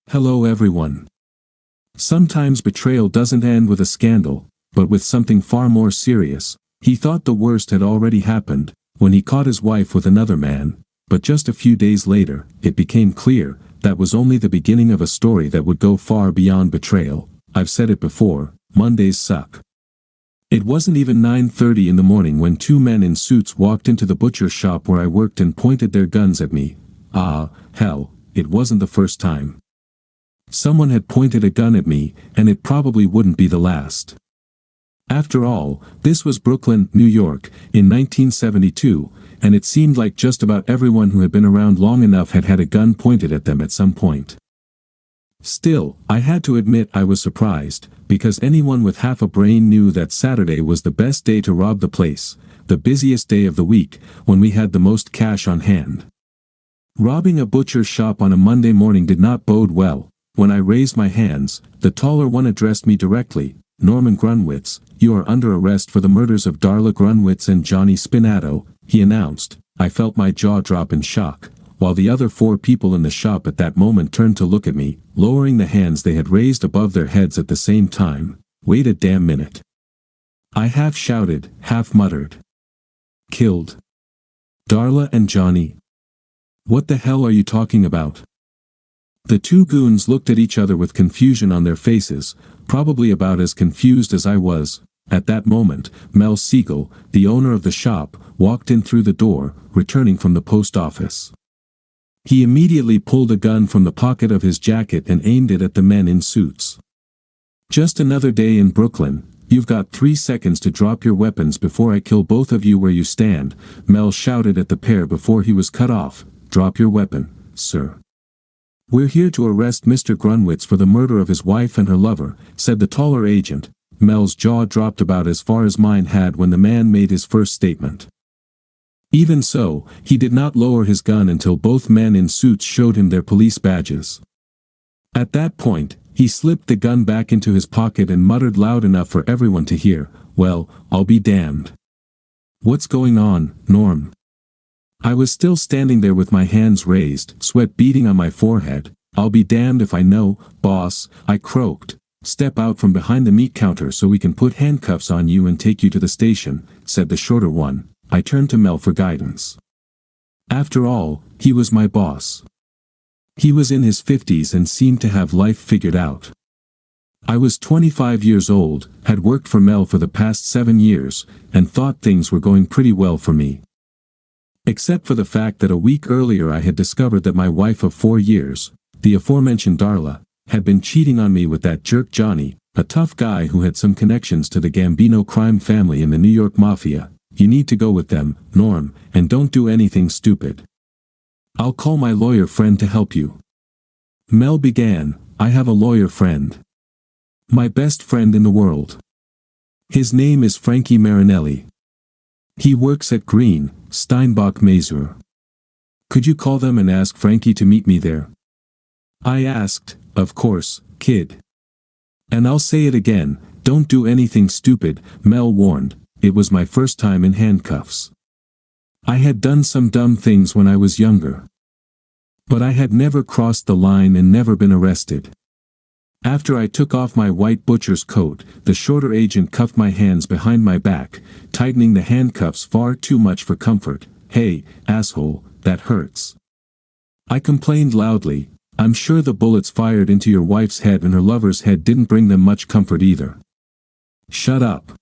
Hello everyone. Sometimes betrayal doesn't end with a scandal, but with something far more serious. He thought the worst had already happened, when he caught his wife with another man, but just a few days later, it became clear, that was only the beginning of a story that would go far beyond betrayal. I've said it before, Mondays suck. It wasn't even 9:30 in the morning when two men in suits walked into the butcher shop where I worked and pointed their guns at me. Ah, hell, it wasn't the first time. Someone had pointed a gun at me, and it probably wouldn't be the last. After all, this was Brooklyn, New York, in 1972, and it seemed like just about everyone who had been around long enough had had a gun pointed at them at some point. Still, I had to admit I was surprised, because anyone with half a brain knew that Saturday was the best day to rob the place, the busiest day of the week, when we had the most cash on hand. Robbing a butcher's shop on a Monday morning did not bode well. When I raised my hands, the taller one addressed me directly. "Norman Grunwitz, you are under arrest for the murders of Darla Grunwitz and Johnny Spinato," he announced. I felt my jaw drop in shock, while the other four people in the shop at that moment turned to look at me, lowering the hands they had raised above their heads at the same time. "Wait a damn minute." I half shouted, half muttered. "Killed Darla and Johnny? What the hell are you talking about?" The two goons looked at each other with confusion on their faces, probably about as confused as I was. At that moment, Mel Siegel, the owner of the shop, walked in through the door, returning from the post office. He immediately pulled a gun from the pocket of his jacket and aimed it at the men in suits. "Just another day in Brooklyn. You've got 3 seconds to drop your weapons before I kill both of you where you stand," Mel shouted at the pair before he was cut off. "Drop your weapon, sir." "We're here to arrest Mr. Grunwitz for the murder of his wife and her lover," said the taller agent. Mel's jaw dropped about as far as mine had when the man made his first statement. Even so, he did not lower his gun until both men in suits showed him their police badges. At that point, he slipped the gun back into his pocket and muttered loud enough for everyone to hear, "Well, I'll be damned. What's going on, Norm?" I was still standing there with my hands raised, sweat beading on my forehead. "I'll be damned if I know, boss," I croaked. "Step out from behind the meat counter so we can put handcuffs on you and take you to the station," said the shorter one. I turned to Mel for guidance. After all, he was my boss. He was in his 50s and seemed to have life figured out. I was 25 years old, had worked for Mel for the past 7 years, and thought things were going pretty well for me. Except for the fact that a week earlier I had discovered that my wife of 4 years, the aforementioned Darla, had been cheating on me with that jerk Johnny, a tough guy who had some connections to the Gambino crime family in the New York Mafia. "You need to go with them, Norm, and don't do anything stupid. I'll call my lawyer friend to help you." Mel began. "I have a lawyer friend. My best friend in the world. His name is Frankie Marinelli. He works at Green, Steinbach Mazur. Could you call them and ask Frankie to meet me there?" I asked, "Of course, kid. And I'll say it again, don't do anything stupid," Mel warned. It was my first time in handcuffs. I had done some dumb things when I was younger. But I had never crossed the line and never been arrested. After I took off my white butcher's coat, the shorter agent cuffed my hands behind my back, tightening the handcuffs far too much for comfort. "Hey, asshole, that hurts." I complained loudly. "I'm sure the bullets fired into your wife's head and her lover's head didn't bring them much comfort either." "Shut up,"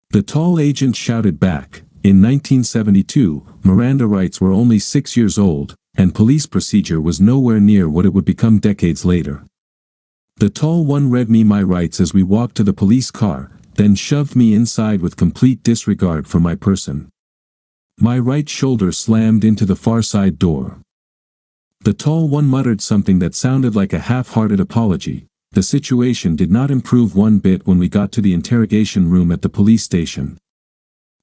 the tall agent shouted back. In 1972, Miranda rights were only 6 years old, and police procedure was nowhere near what it would become decades later. The tall one read me my rights as we walked to the police car, then shoved me inside with complete disregard for my person. My right shoulder slammed into the far side door. The tall one muttered something that sounded like a half-hearted apology. The situation did not improve one bit when we got to the interrogation room at the police station.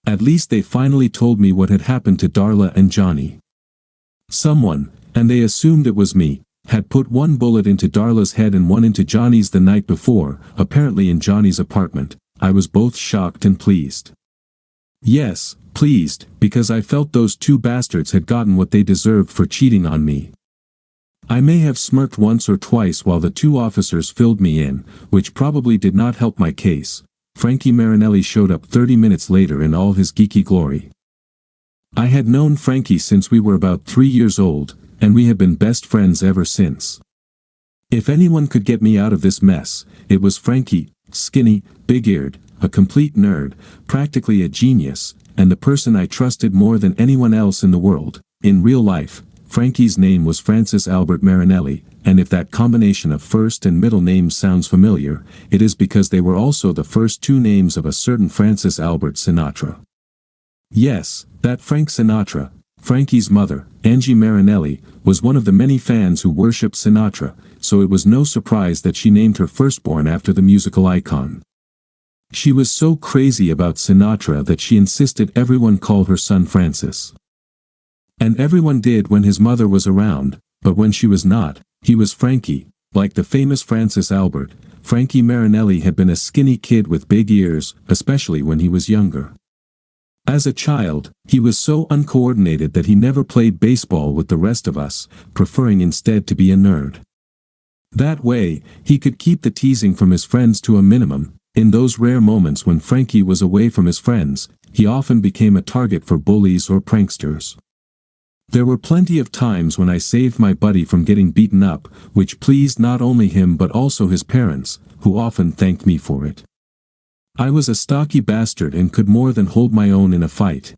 At least they finally told me what had happened to Darla and Johnny. Someone, and they assumed it was me, had put one bullet into Darla's head and one into Johnny's the night before, apparently in Johnny's apartment. I was both shocked and pleased. Yes, pleased, because I felt those two bastards had gotten what they deserved for cheating on me. I may have smirked once or twice while the two officers filled me in, which probably did not help my case. Frankie Marinelli showed up 30 minutes later in all his geeky glory. I had known Frankie since we were about 3 years old, and we have been best friends ever since. If anyone could get me out of this mess, it was Frankie, skinny, big-eared, a complete nerd, practically a genius, and the person I trusted more than anyone else in the world. In real life, Frankie's name was Francis Albert Marinelli, and if that combination of first and middle names sounds familiar, it is because they were also the first two names of a certain Francis Albert Sinatra. Yes, that Frank Sinatra, Frankie's mother, Angie Marinelli, was one of the many fans who worshipped Sinatra, so it was no surprise that she named her firstborn after the musical icon. She was so crazy about Sinatra that she insisted everyone call her son Francis. And everyone did when his mother was around, but when she was not, he was Frankie. Like the famous Francis Albert, Frankie Marinelli had been a skinny kid with big ears, especially when he was younger. As a child, he was so uncoordinated that he never played baseball with the rest of us, preferring instead to be a nerd. That way, he could keep the teasing from his friends to a minimum. In those rare moments when Frankie was away from his friends, he often became a target for bullies or pranksters. There were plenty of times when I saved my buddy from getting beaten up, which pleased not only him but also his parents, who often thanked me for it. I was a stocky bastard and could more than hold my own in a fight.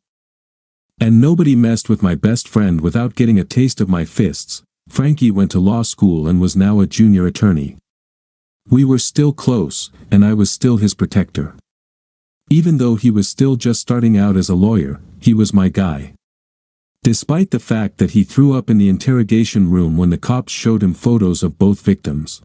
And nobody messed with my best friend without getting a taste of my fists. Frankie went to law school and was now a junior attorney. We were still close, and I was still his protector. Even though he was still just starting out as a lawyer, he was my guy. Despite the fact that he threw up in the interrogation room when the cops showed him photos of both victims.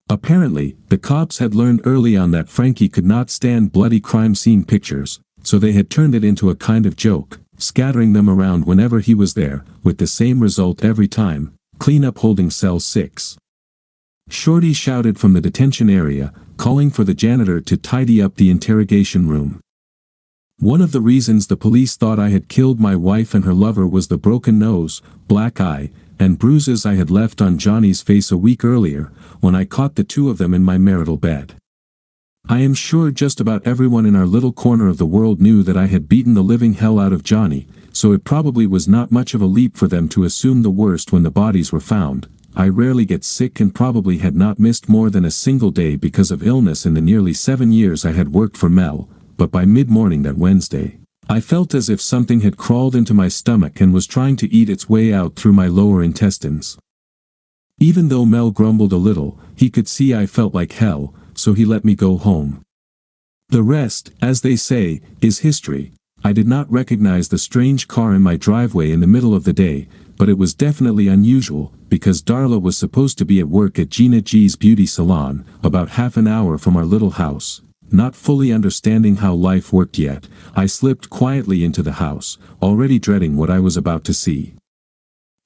Apparently, the cops had learned early on that Frankie could not stand bloody crime scene pictures, so they had turned it into a kind of joke, scattering them around whenever he was there, with the same result every time: clean up holding cell 6. Shorty shouted from the detention area, calling for the janitor to tidy up the interrogation room. One of the reasons the police thought I had killed my wife and her lover was the broken nose, black eye, and bruises I had left on Johnny's face a week earlier, when I caught the two of them in my marital bed. I am sure just about everyone in our little corner of the world knew that I had beaten the living hell out of Johnny, so it probably was not much of a leap for them to assume the worst when the bodies were found. I rarely get sick and probably had not missed more than a single day because of illness in the nearly 7 years I had worked for Mel. But by mid-morning that Wednesday, I felt as if something had crawled into my stomach and was trying to eat its way out through my lower intestines. Even though Mel grumbled a little, he could see I felt like hell, so he let me go home. The rest, as they say, is history. I did not recognize the strange car in my driveway in the middle of the day, but it was definitely unusual, because Darla was supposed to be at work at Gina G's beauty salon, about half an hour from our little house. Not fully understanding how life worked yet, I slipped quietly into the house, already dreading what I was about to see.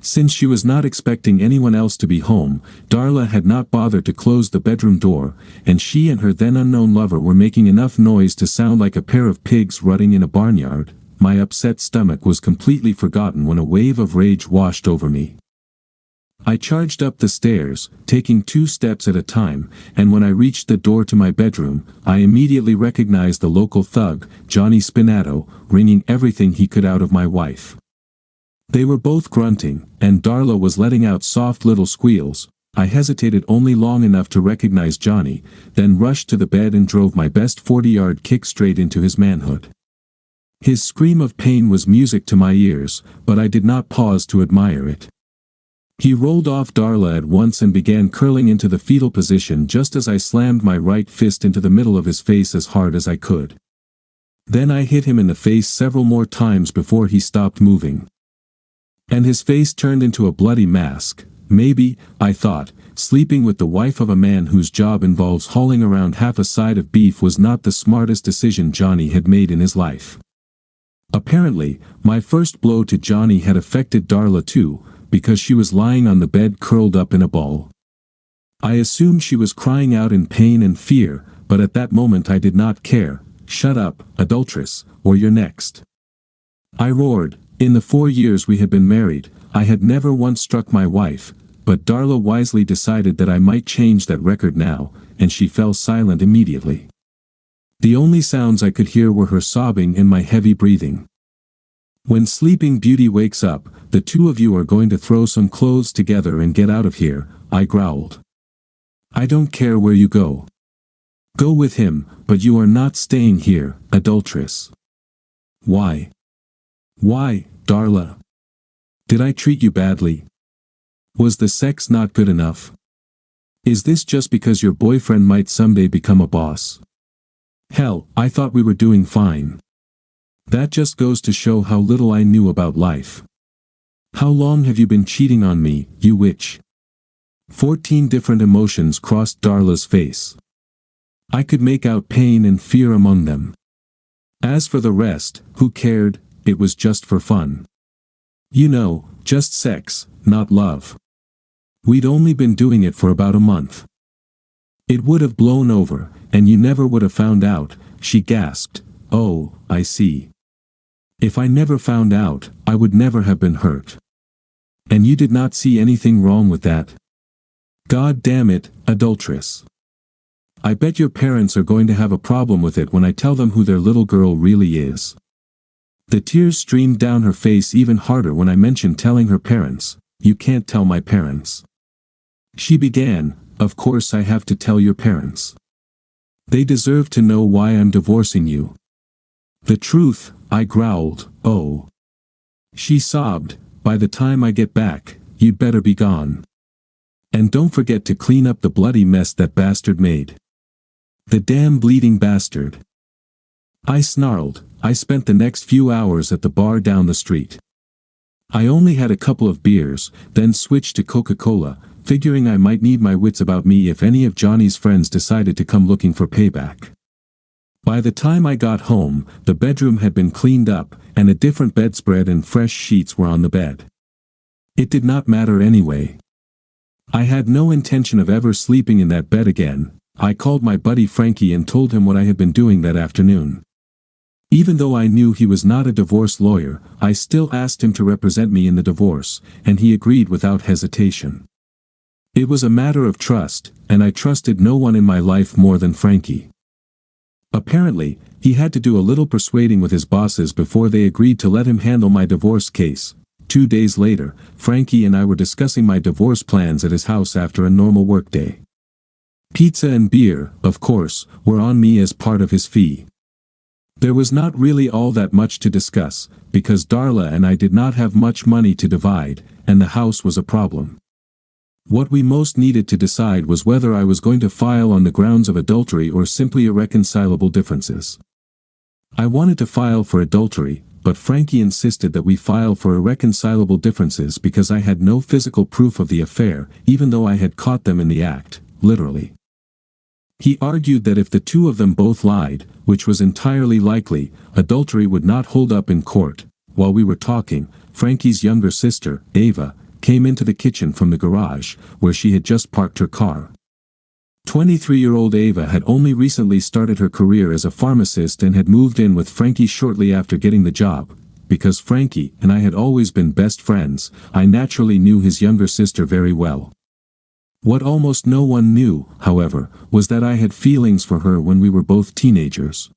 Since she was not expecting anyone else to be home, Darla had not bothered to close the bedroom door, and she and her then unknown lover were making enough noise to sound like a pair of pigs rutting in a barnyard. My upset stomach was completely forgotten when a wave of rage washed over me. I charged up the stairs, taking 2 steps at a time, and when I reached the door to my bedroom, I immediately recognized the local thug, Johnny Spinato, wringing everything he could out of my wife. They were both grunting, and Darla was letting out soft little squeals. I hesitated only long enough to recognize Johnny, then rushed to the bed and drove my best 40-yard kick straight into his manhood. His scream of pain was music to my ears, but I did not pause to admire it. He rolled off Darla at once and began curling into the fetal position just as I slammed my right fist into the middle of his face as hard as I could. Then I hit him in the face several more times before he stopped moving. And his face turned into a bloody mask. Maybe, I thought, sleeping with the wife of a man whose job involves hauling around half a side of beef was not the smartest decision Johnny had made in his life. Apparently, my first blow to Johnny had affected Darla too, because she was lying on the bed curled up in a ball. I assumed she was crying out in pain and fear, but at that moment I did not care. "Shut up, adulteress, or you're next." I roared. In the 4 years we had been married, I had never once struck my wife, but Darla wisely decided that I might change that record now, and she fell silent immediately. The only sounds I could hear were her sobbing and my heavy breathing. When Sleeping Beauty wakes up, the two of you are going to throw some clothes together and get out of here, I growled. I don't care where you go. Go with him, but you are not staying here, adulteress. Why? Why, Darla? Did I treat you badly? Was the sex not good enough? Is this just because your boyfriend might someday become a boss? Hell, I thought we were doing fine. That just goes to show how little I knew about life. How long have you been cheating on me, you witch? 14 different emotions crossed Darla's face. I could make out pain and fear among them. As for the rest, who cared? It was just for fun. You know, just sex, not love. We'd only been doing it for about a month. It would have blown over, and you never would have found out, she gasped. Oh, I see. If I never found out, I would never have been hurt. And you did not see anything wrong with that? God damn it, adulteress. I bet your parents are going to have a problem with it when I tell them who their little girl really is. The tears streamed down her face even harder when I mentioned telling her parents. You can't tell my parents. She began, of course I have to tell your parents. They deserve to know why I'm divorcing you. The truth, I growled, oh. She sobbed, by the time I get back, you'd better be gone. And don't forget to clean up the bloody mess that bastard made. The damn bleeding bastard. I snarled. I spent the next few hours at the bar down the street. I only had a couple of beers, then switched to Coca-Cola, figuring I might need my wits about me if any of Johnny's friends decided to come looking for payback. By the time I got home, the bedroom had been cleaned up, and a different bedspread and fresh sheets were on the bed. It did not matter anyway. I had no intention of ever sleeping in that bed again. I called my buddy Frankie and told him what I had been doing that afternoon. Even though I knew he was not a divorce lawyer, I still asked him to represent me in the divorce, and he agreed without hesitation. It was a matter of trust, and I trusted no one in my life more than Frankie. Apparently, he had to do a little persuading with his bosses before they agreed to let him handle my divorce case. 2 days later, Frankie and I were discussing my divorce plans at his house after a normal workday. Pizza and beer, of course, were on me as part of his fee. There was not really all that much to discuss, because Darla and I did not have much money to divide, and the house was a problem. What we most needed to decide was whether I was going to file on the grounds of adultery or simply irreconcilable differences. I wanted to file for adultery, but Frankie insisted that we file for irreconcilable differences because I had no physical proof of the affair, even though I had caught them in the act, literally. He argued that if the two of them both lied, which was entirely likely, adultery would not hold up in court. While we were talking, Frankie's younger sister, Ava, came into the kitchen from the garage, where she had just parked her car. 23-year-old Ava had only recently started her career as a pharmacist and had moved in with Frankie shortly after getting the job. Because Frankie and I had always been best friends, I naturally knew his younger sister very well. What almost no one knew, however, was that I had feelings for her when we were both teenagers.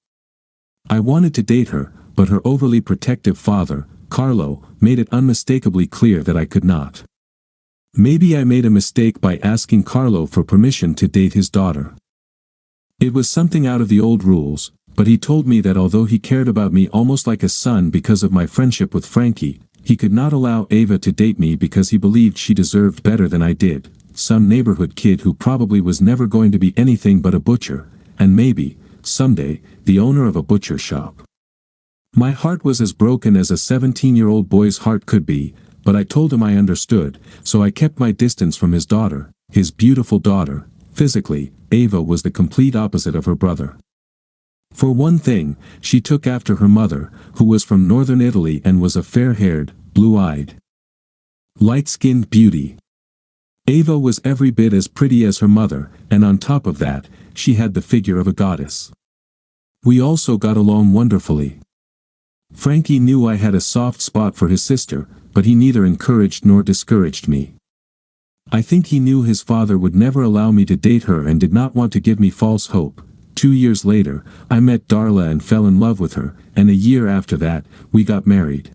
I wanted to date her, but her overly protective father, Carlo, made it unmistakably clear that I could not. Maybe I made a mistake by asking Carlo for permission to date his daughter. It was something out of the old rules, but he told me that although he cared about me almost like a son because of my friendship with Frankie, he could not allow Ava to date me because he believed she deserved better than I did. Some neighborhood kid who probably was never going to be anything but a butcher, and maybe, someday, the owner of a butcher shop. My heart was as broken as a 17-year-old boy's heart could be, but I told him I understood, so I kept my distance from his daughter, his beautiful daughter. Physically, Ava was the complete opposite of her brother. For one thing, she took after her mother, who was from northern Italy and was a fair-haired, blue-eyed, light-skinned beauty. Ava was every bit as pretty as her mother, and on top of that, she had the figure of a goddess. We also got along wonderfully. Frankie knew I had a soft spot for his sister, but he neither encouraged nor discouraged me. I think he knew his father would never allow me to date her and did not want to give me false hope. 2 years later, I met Darla and fell in love with her, and a year after that, we got married.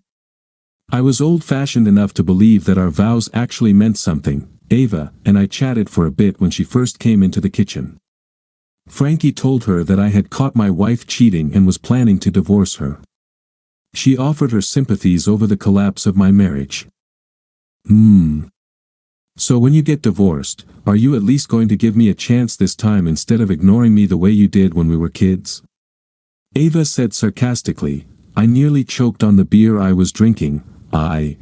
I was old-fashioned enough to believe that our vows actually meant something. Ava and I chatted for a bit when she first came into the kitchen. Frankie told her that I had caught my wife cheating and was planning to divorce her. She offered her sympathies over the collapse of my marriage. So when you get divorced, are you at least going to give me a chance this time instead of ignoring me the way you did when we were kids? Ava said sarcastically. I nearly choked on the beer I was drinking. I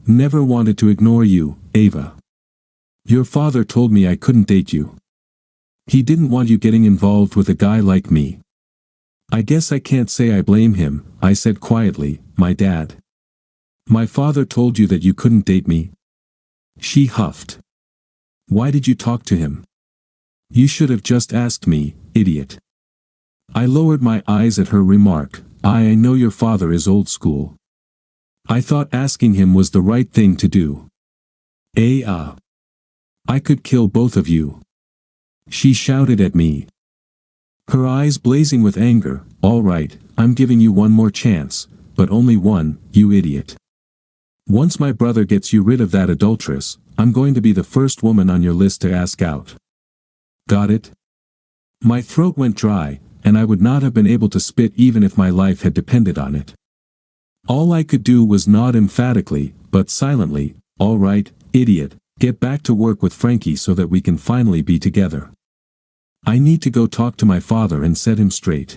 never wanted to ignore you, Ava. Your father told me I couldn't date you. He didn't want you getting involved with a guy like me. I guess I can't say I blame him, I said quietly. My dad. My father told you that you couldn't date me? She huffed. Why did you talk to him? You should have just asked me, idiot. I lowered my eyes at her remark. I know your father is old school. I thought asking him was the right thing to do. I could kill both of you. She shouted at me. Her eyes blazing with anger. All right, I'm giving you one more chance, but only one, you idiot. Once my brother gets you rid of that adulteress, I'm going to be the first woman on your list to ask out. Got it? My throat went dry, and I would not have been able to spit even if my life had depended on it. All I could do was nod emphatically, but silently. All right, idiot, get back to work with Frankie so that we can finally be together. I need to go talk to my father and set him straight.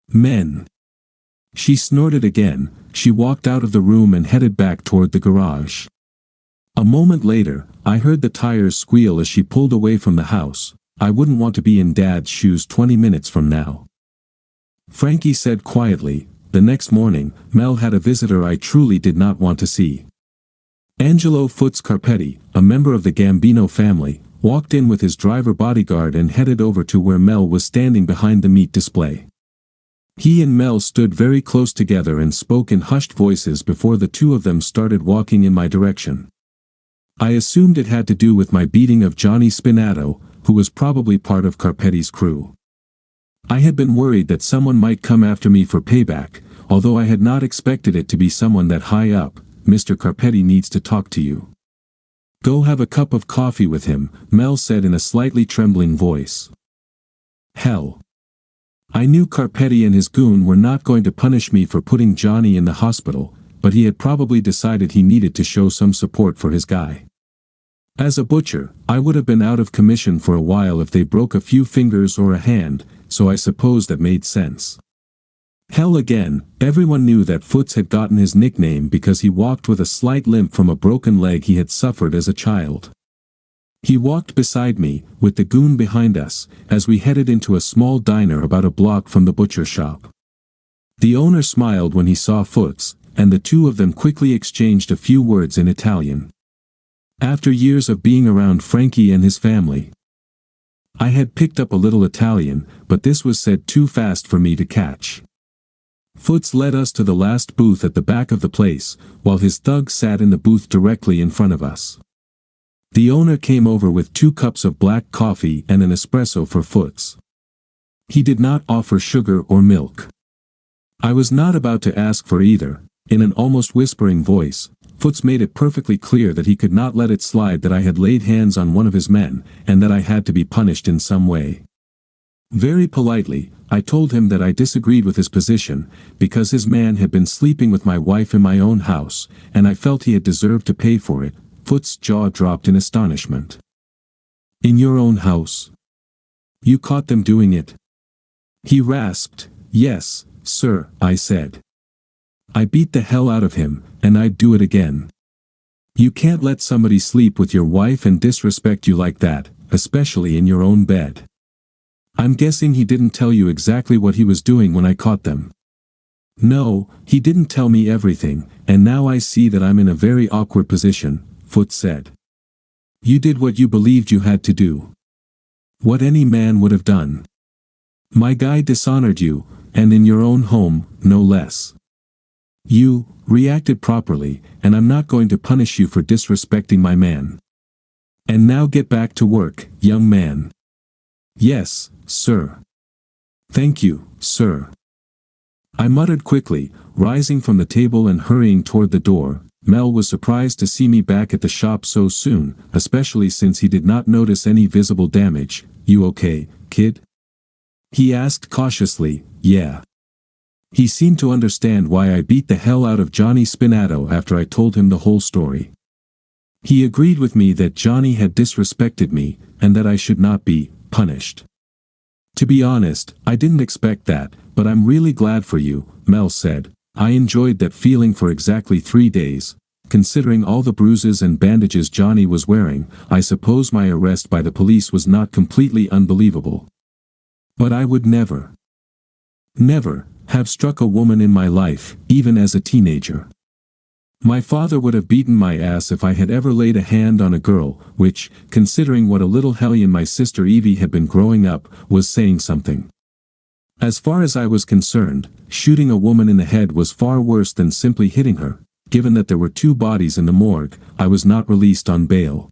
Men. She snorted again. She walked out of the room and headed back toward the garage. A moment later, I heard the tires squeal as she pulled away from the house. I wouldn't want to be in Dad's shoes 20 minutes from now. Frankie said quietly. The next morning, Mel had a visitor I truly did not want to see. Angelo Foots Carpetti, a member of the Gambino family, walked in with his driver bodyguard and headed over to where Mel was standing behind the meat display. He and Mel stood very close together and spoke in hushed voices before the two of them started walking in my direction. I assumed it had to do with my beating of Johnny Spinato, who was probably part of Carpetti's crew. I had been worried that someone might come after me for payback, although I had not expected it to be someone that high up. Mr. Carpetti needs to talk to you. Go have a cup of coffee with him, Mel said in a slightly trembling voice. Hell. I knew Carpetti and his goon were not going to punish me for putting Johnny in the hospital, but he had probably decided he needed to show some support for his guy. As a butcher, I would have been out of commission for a while if they broke a few fingers or a hand, so I suppose that made sense. Hell again, everyone knew that Foots had gotten his nickname because he walked with a slight limp from a broken leg he had suffered as a child. He walked beside me, with the goon behind us, as we headed into a small diner about a block from the butcher shop. The owner smiled when he saw Foots, and the two of them quickly exchanged a few words in Italian. After years of being around Frankie and his family, I had picked up a little Italian, but this was said too fast for me to catch. Foots led us to the last booth at the back of the place, while his thug sat in the booth directly in front of us. The owner came over with 2 cups of black coffee and an espresso for Foots. He did not offer sugar or milk. I was not about to ask for either. In an almost whispering voice, Foots made it perfectly clear that he could not let it slide that I had laid hands on one of his men, and that I had to be punished in some way. Very politely, I told him that I disagreed with his position, because his man had been sleeping with my wife in my own house, and I felt he had deserved to pay for it. Foots' jaw dropped in astonishment. In your own house? You caught them doing it? He rasped. Yes, sir, I said. I beat the hell out of him, and I'd do it again. You can't let somebody sleep with your wife and disrespect you like that, especially in your own bed. I'm guessing he didn't tell you exactly what he was doing when I caught them. No, he didn't tell me everything, and now I see that I'm in a very awkward position, Foots said. You did what you believed you had to do. What any man would have done. My guy dishonored you, and in your own home, no less. You reacted properly, and I'm not going to punish you for disrespecting my man. And now get back to work, young man. Yes, sir. Thank you, sir. I muttered quickly, rising from the table and hurrying toward the door. Mel was surprised to see me back at the shop so soon, especially since he did not notice any visible damage. You okay, kid? He asked cautiously. Yeah. He seemed to understand why I beat the hell out of Johnny Spinato after I told him the whole story. He agreed with me that Johnny had disrespected me, and that I should not be punished. To be honest, I didn't expect that, but I'm really glad for you, Mel said. I enjoyed that feeling for exactly 3 days. Considering all the bruises and bandages Johnny was wearing, I suppose my arrest by the police was not completely unbelievable. But I would never have struck a woman in my life, even as a teenager. My father would have beaten my ass if I had ever laid a hand on a girl, which, considering what a little hellion my sister Evie had been growing up, was saying something. As far as I was concerned, shooting a woman in the head was far worse than simply hitting her. Given that there were 2 bodies in the morgue, I was not released on bail.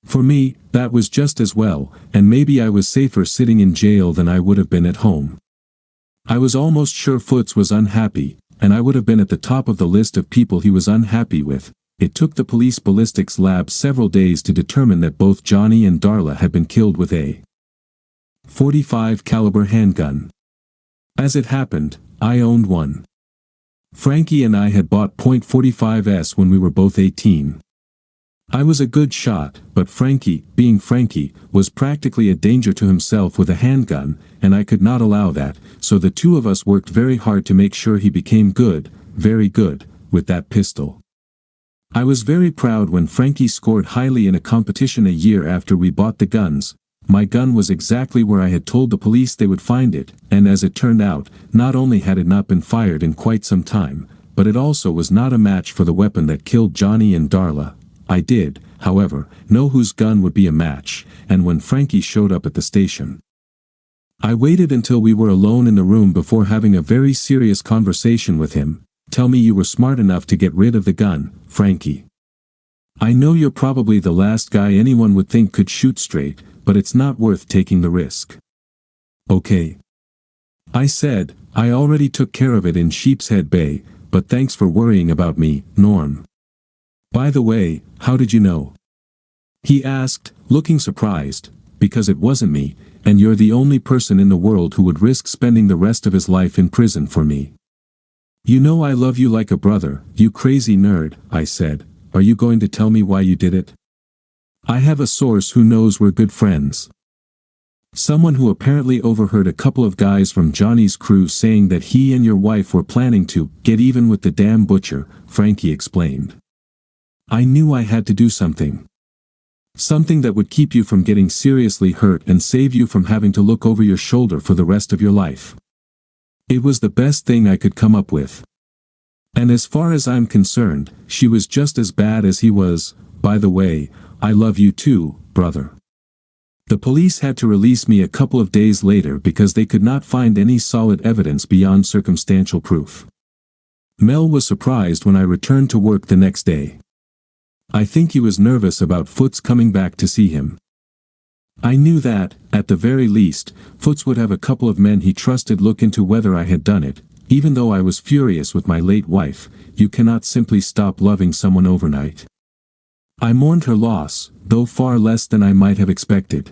For me, that was just as well, and maybe I was safer sitting in jail than I would have been at home. I was almost sure Foots was unhappy, and I would have been at the top of the list of people he was unhappy with. It took the police ballistics lab several days to determine that both Johnny and Darla had been killed with a .45 caliber handgun. As it happened, I owned one. Frankie and I had bought .45s when we were both 18. I was a good shot, but Frankie, being Frankie, was practically a danger to himself with a handgun, and I could not allow that, so the 2 of us worked very hard to make sure he became good, very good, with that pistol. I was very proud when Frankie scored highly in a competition a year after we bought the guns. My gun was exactly where I had told the police they would find it, and as it turned out, not only had it not been fired in quite some time, but it also was not a match for the weapon that killed Johnny and Darla. I did, however, know whose gun would be a match, and when Frankie showed up at the station, I waited until we were alone in the room before having a very serious conversation with him. Tell me you were smart enough to get rid of the gun, Frankie. I know you're probably the last guy anyone would think could shoot straight, but it's not worth taking the risk. Okay. I said, I already took care of it in Sheepshead Bay, but thanks for worrying about me, Norm. By the way, how did you know? He asked, looking surprised. Because it wasn't me, and you're the only person in the world who would risk spending the rest of his life in prison for me. You know I love you like a brother, you crazy nerd, I said. Are you going to tell me why you did it? I have a source who knows we're good friends. Someone who apparently overheard a couple of guys from Johnny's crew saying that he and your wife were planning to get even with the damn butcher, Frankie explained. I knew I had to do something. Something that would keep you from getting seriously hurt and save you from having to look over your shoulder for the rest of your life. It was the best thing I could come up with. And as far as I'm concerned, she was just as bad as he was. By the way, I love you too, brother. The police had to release me a couple of days later because they could not find any solid evidence beyond circumstantial proof. Mel was surprised when I returned to work the next day. I think he was nervous about Foots coming back to see him. I knew that, at the very least, Foots would have a couple of men he trusted look into whether I had done it. Even though I was furious with my late wife, you cannot simply stop loving someone overnight. I mourned her loss, though far less than I might have expected.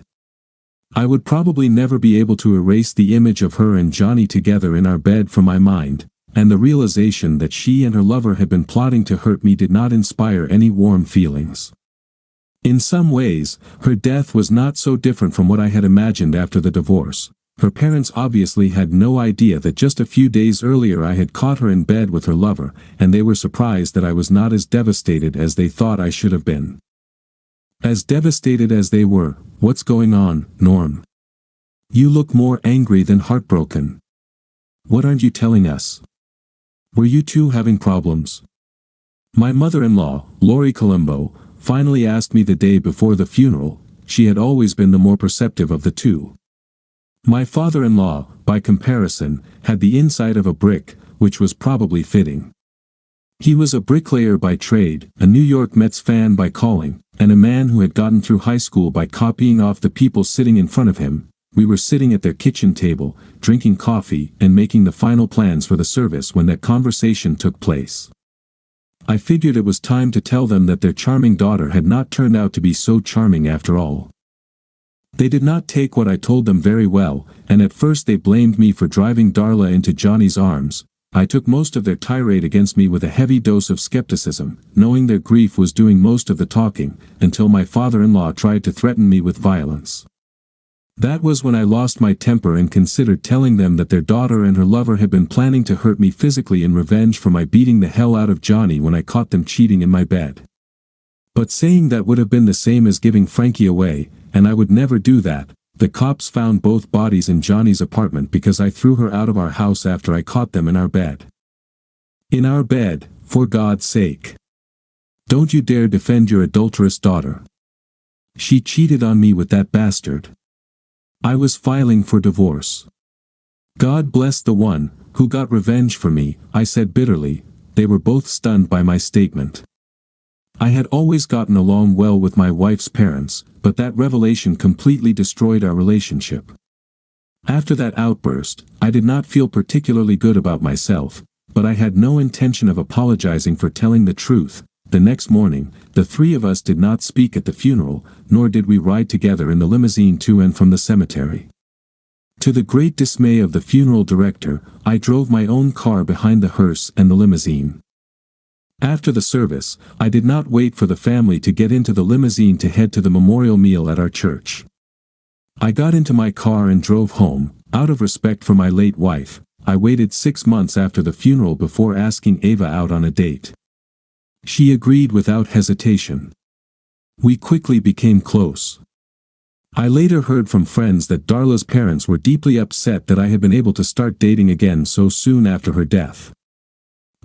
I would probably never be able to erase the image of her and Johnny together in our bed from my mind, and the realization that she and her lover had been plotting to hurt me did not inspire any warm feelings. In some ways, her death was not so different from what I had imagined after the divorce. Her parents obviously had no idea that just a few days earlier I had caught her in bed with her lover, and they were surprised that I was not as devastated as they thought I should have been. As devastated as they were. What's going on, Norm? You look more angry than heartbroken. What aren't you telling us? Were you two having problems? My mother-in-law, Lori Colombo, finally asked me the day before the funeral. She had always been the more perceptive of the two. My father-in-law, by comparison, had the inside of a brick, which was probably fitting. He was a bricklayer by trade, a New York Mets fan by calling, and a man who had gotten through high school by copying off the people sitting in front of him. We were sitting at their kitchen table, drinking coffee and making the final plans for the service when that conversation took place. I figured it was time to tell them that their charming daughter had not turned out to be so charming after all. They did not take what I told them very well, and at first they blamed me for driving Darla into Johnny's arms. I took most of their tirade against me with a heavy dose of skepticism, knowing their grief was doing most of the talking, until my father-in-law tried to threaten me with violence. That was when I lost my temper and considered telling them that their daughter and her lover had been planning to hurt me physically in revenge for my beating the hell out of Johnny when I caught them cheating in my bed. But saying that would have been the same as giving Frankie away, and I would never do that. The cops found both bodies in Johnny's apartment because I threw her out of our house after I caught them in our bed. In our bed, for God's sake. Don't you dare defend your adulterous daughter. She cheated on me with that bastard. I was filing for divorce. God bless the one who got revenge for me, I said bitterly. They were both stunned by my statement. I had always gotten along well with my wife's parents, but that revelation completely destroyed our relationship. After that outburst, I did not feel particularly good about myself, but I had no intention of apologizing for telling the truth. The next morning, the three of us did not speak at the funeral, nor did we ride together in the limousine to and from the cemetery. To the great dismay of the funeral director, I drove my own car behind the hearse and the limousine. After the service, I did not wait for the family to get into the limousine to head to the memorial meal at our church. I got into my car and drove home. Out of respect for my late wife, I waited 6 months after the funeral before asking Ava out on a date. She agreed without hesitation. We quickly became close. I later heard from friends that Darla's parents were deeply upset that I had been able to start dating again so soon after her death.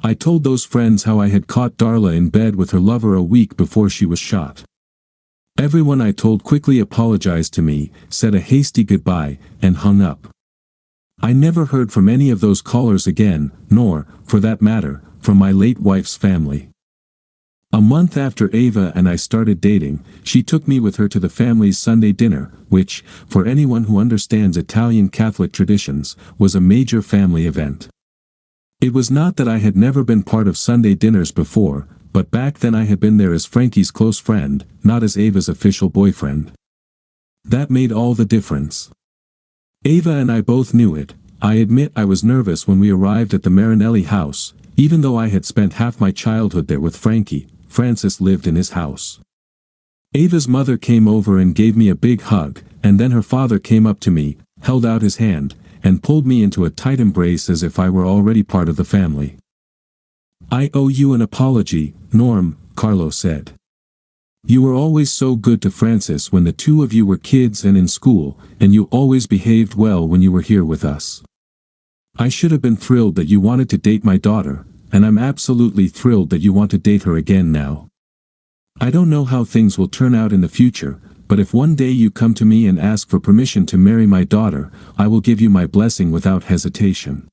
I told those friends how I had caught Darla in bed with her lover a week before she was shot. Everyone I told quickly apologized to me, said a hasty goodbye, and hung up. I never heard from any of those callers again, nor, for that matter, from my late wife's family. A month after Ava and I started dating, she took me with her to the family's Sunday dinner, which, for anyone who understands Italian Catholic traditions, was a major family event. It was not that I had never been part of Sunday dinners before, but back then I had been there as Frankie's close friend, not as Ava's official boyfriend. That made all the difference. Ava and I both knew it. I admit I was nervous when we arrived at the Marinelli house, even though I had spent half my childhood there with Frankie. Francis lived in his house. Ava's mother came over and gave me a big hug, and then her father came up to me, held out his hand, and pulled me into a tight embrace as if I were already part of the family. "I owe you an apology, Norm," Carlos said. "You were always so good to Francis when the two of you were kids and in school, and you always behaved well when you were here with us. I should have been thrilled that you wanted to date my daughter, and I'm absolutely thrilled that you want to date her again now. I don't know how things will turn out in the future, but if one day you come to me and ask for permission to marry my daughter, I will give you my blessing without hesitation.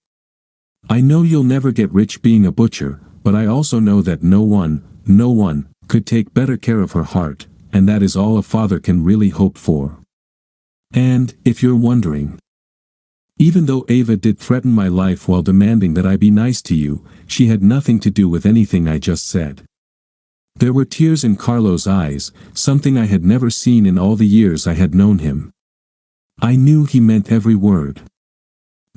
I know you'll never get rich being a butcher, but I also know that no one, could take better care of her heart, and that is all a father can really hope for. And, if you're wondering, even though Ava did threaten my life while demanding that I be nice to you, she had nothing to do with anything I just said." There were tears in Carlos' eyes, something I had never seen in all the years I had known him. I knew he meant every word.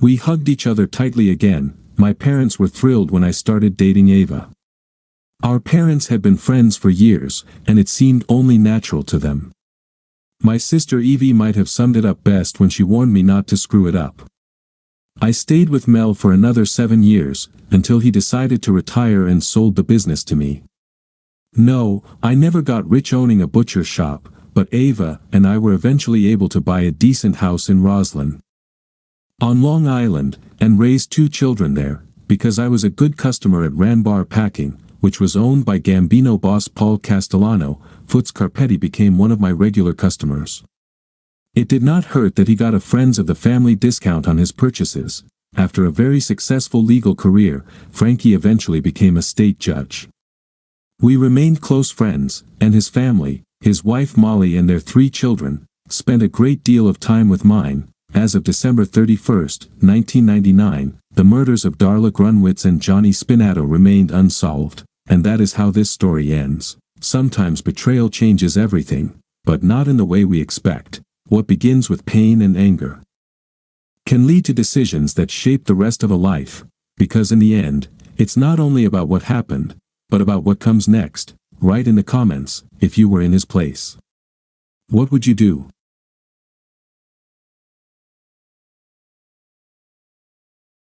We hugged each other tightly again. My parents were thrilled when I started dating Ava. Our parents had been friends for years, and it seemed only natural to them. My sister Evie might have summed it up best when she warned me not to screw it up. I stayed with Mel for another 7 years, until he decided to retire and sold the business to me. No, I never got rich owning a butcher shop, but Ava and I were eventually able to buy a decent house in Roslyn, on Long Island, and raise 2 children there, because I was a good customer at Ranbar Packing, which was owned by Gambino boss Paul Castellano. Foots Carpetti became one of my regular customers. It did not hurt that he got a Friends of the Family discount on his purchases. After a very successful legal career, Frankie eventually became a state judge. We remained close friends, and his family, his wife Molly and their 3 children, spent a great deal of time with mine. As of December 31, 1999, the murders of Darla Grunwitz and Johnny Spinato remained unsolved, and that is how this story ends. Sometimes betrayal changes everything, but not in the way we expect. What begins with pain and anger can lead to decisions that shape the rest of a life, because in the end, it's not only about what happened, but about what comes next. Write in the comments, if you were in his place, what would you do?